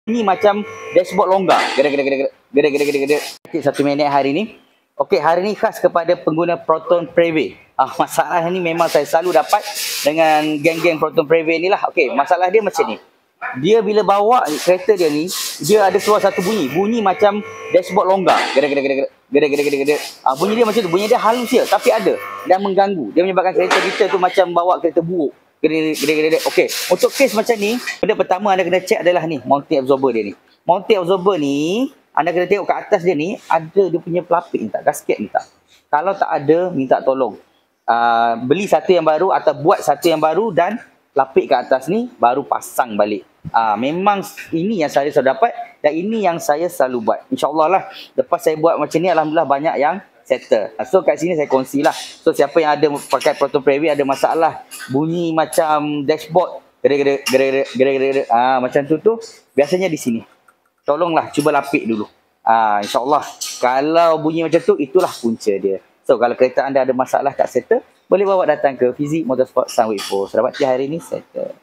Bunyi macam dashboard longgar. Gede. Okay, 1 minit hari ni. Okey, hari ni khas kepada pengguna Proton Preview. Masalah ni memang saya selalu dapat dengan geng-geng Proton Preview ni lah. Okey, masalah dia macam ni. Dia bila bawa kereta dia ni, dia ada keluar satu bunyi. Bunyi macam dashboard longgar. Gede. Bunyi dia macam tu. Bunyi dia halus je, tapi ada. Dan mengganggu. Dia menyebabkan kereta kita tu macam bawa kereta buruk. Gede. Okey, untuk kes macam ni, benda pertama anda kena check adalah ni, mounting absorber dia ni. Mounting absorber ni, anda kena tengok kat atas dia ni, ada dia punya pelapik ni tak, gasket ni tak. Kalau tak ada, minta tolong. Beli satu yang baru atau buat satu yang baru dan lapik kat atas ni, baru pasang balik. Memang ini yang saya selalu dapat dan ini yang saya selalu buat. InsyaAllah lah, lepas saya buat macam ni, Alhamdulillah banyak yang settle. So kat sini saya kongsi lah. So siapa yang ada pakai Proton Preview ada masalah bunyi macam dashboard gede, macam tu biasanya di sini. Tolonglah cuba lapik dulu. InsyaAllah kalau bunyi macam tu, itulah punca dia. So kalau kereta anda ada masalah tak settle, boleh bawa datang ke Fizik Motorsport Sunway 4. Selamat hari ni settle.